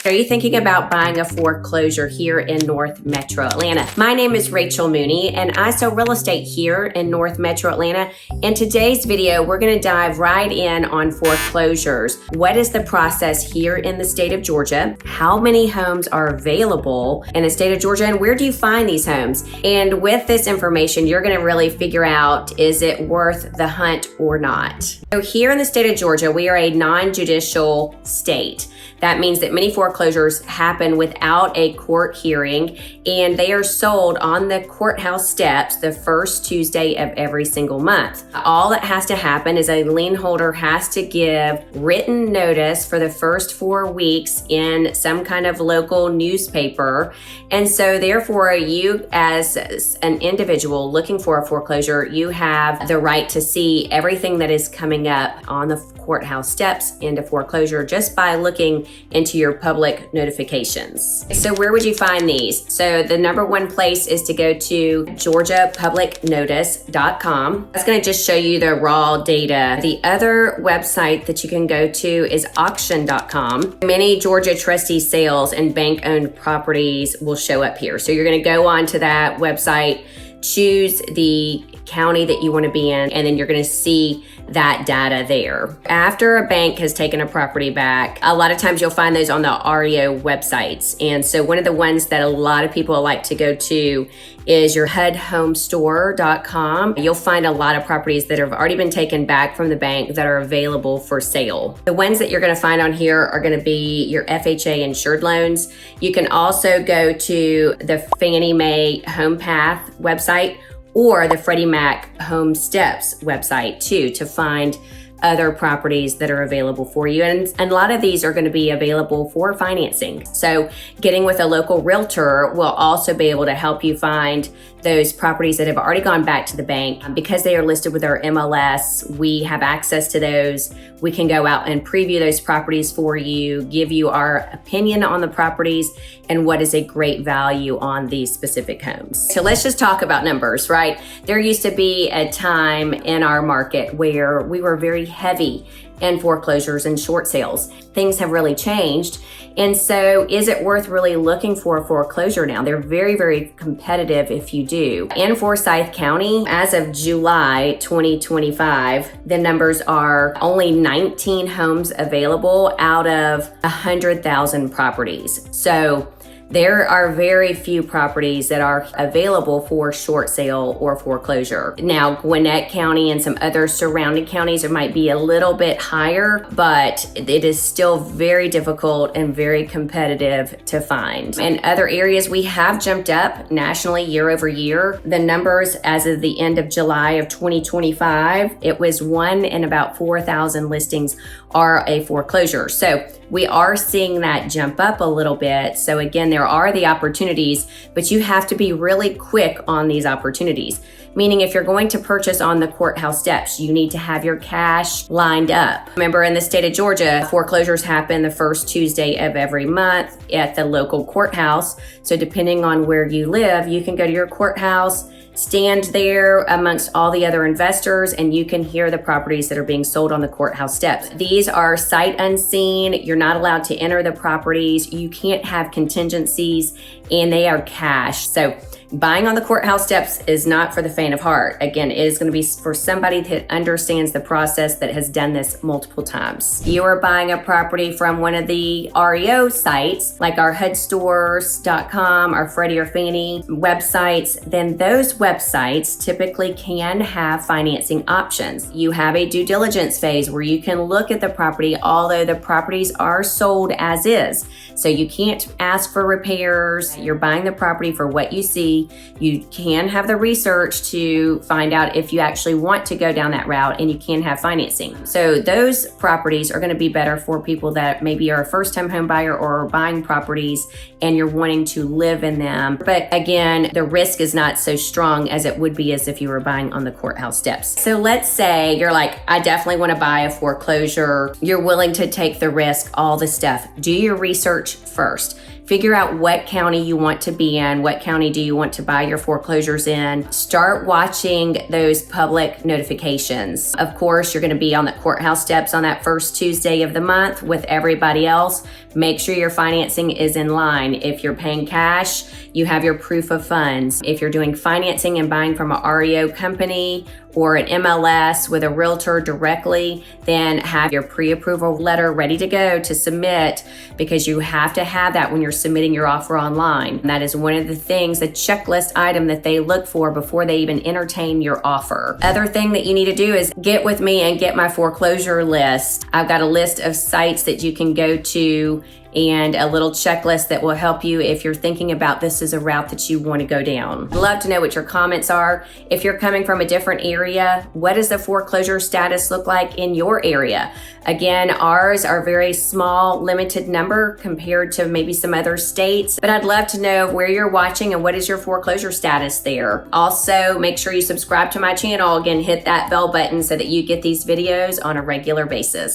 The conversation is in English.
Are you thinking about buying a foreclosure here in North Metro Atlanta? My name is Rachel Mooney and I sell real estate here in North Metro Atlanta. In today's video, we're going to dive right in on foreclosures. What is the process here in the state of Georgia? How many homes are available in the state of Georgia and where do you find these homes? And with this information, you're going to really figure out, is it worth the hunt or not? So here in the state of Georgia, we are a non-judicial state. That means that many foreclosures happen without a court hearing and they are sold on the courthouse steps the first Tuesday of every single month. All that has to happen is a lien holder has to give written notice for the first 4 weeks in some kind of local newspaper. And so therefore you as an individual looking for a foreclosure, you have the right to see everything that is coming up on the courthouse steps into foreclosure just by looking into your public notifications. So where would you find these? So the number one place is to go to georgiapublicnotice.com. That's going to just show you the raw data. The other website that you can go to is auction.com. Many Georgia trustee sales and bank-owned properties will show up here. So you're going to go onto that website, choose the county that you want to be in, and then you're going to see that data there. After a bank has taken a property back, a lot of times you'll find those on the REO websites. And so one of the ones that a lot of people like to go to is your HUDhomestore.com. You'll find a lot of properties that have already been taken back from the bank that are available for sale. The ones that you're going to find on here are going to be your FHA insured loans. You can also go to the Fannie Mae Home Path website or the Freddie Mac Home Steps website too, to find other properties that are available for you. And a lot of these are going to be available for financing. So getting with a local realtor will also be able to help you find those properties that have already gone back to the bank. Because they are listed with our MLS, we have access to those. We can go out and preview those properties for you, give you our opinion on the properties and what is a great value on these specific homes. So let's just talk about numbers, right? There used to be a time in our market where we were very heavy in foreclosures and short sales. Things have really changed. And so is it worth really looking for a foreclosure now? They're very, very competitive if you do. In Forsyth County, as of July 2025, the numbers are only 19 homes available out of 100,000 properties. So there are very few properties that are available for short sale or foreclosure. Now, Gwinnett County and some other surrounding counties, it might be a little bit higher, but it is still very difficult and very competitive to find. In other areas, we have jumped up nationally year over year. The numbers as of the end of July of 2025, it was 1 in about 4,000 listings are a foreclosure. So we are seeing that jump up a little bit. So again, there are the opportunities, but you have to be really quick on these opportunities. Meaning if you're going to purchase on the courthouse steps, you need to have your cash lined up. Remember, in the state of Georgia, foreclosures happen the first Tuesday of every month at the local courthouse. So depending on where you live, you can go to your courthouse, stand there amongst all the other investors, and you can hear the properties that are being sold on the courthouse steps. These are sight unseen. You're not allowed to enter the properties. You can't have contingencies, and they are cash. So buying on the courthouse steps is not for the faint of heart. Again, it is going to be for somebody that understands the process, that has done this multiple times. You are buying a property from one of the REO sites, like our HUDstores.com, our Freddie or Fannie websites, then those websites typically can have financing options. You have a due diligence phase where you can look at the property, although the properties are sold as is. So you can't ask for repairs. You're buying the property for what you see. You can have the research to find out if you actually want to go down that route, and you can have financing. So those properties are going to be better for people that maybe are a first-time home buyer or are buying properties and you're wanting to live in them. But again, the risk is not so strong as it would be as if you were buying on the courthouse steps. So let's say you're like, I definitely want to buy a foreclosure. You're willing to take the risk, all the stuff. Do your research first. Figure out what county you want to be in, what county do you want to buy your foreclosures in. Start watching those public notifications. Of course, you're going to be on the courthouse steps on that first Tuesday of the month with everybody else, Make sure your financing is in line. If you're paying cash, you have your proof of funds. If you're doing financing and buying from an REO company or an MLS with a realtor directly, then have your pre-approval letter ready to go to submit, because you have to have that when you're submitting your offer online. And that is one of the things, the checklist item that they look for before they even entertain your offer. Other thing that you need to do is get with me and get my foreclosure list. I've got a list of sites that you can go to and a little checklist that will help you if you're thinking about this as a route that you want to go down. I'd love to know what your comments are. If you're coming from a different area, what does the foreclosure status look like in your area? Again, ours are very small, limited number compared to maybe some other states, but I'd love to know where you're watching and what is your foreclosure status there. Also, make sure you subscribe to my channel. Again, hit that bell button so that you get these videos on a regular basis.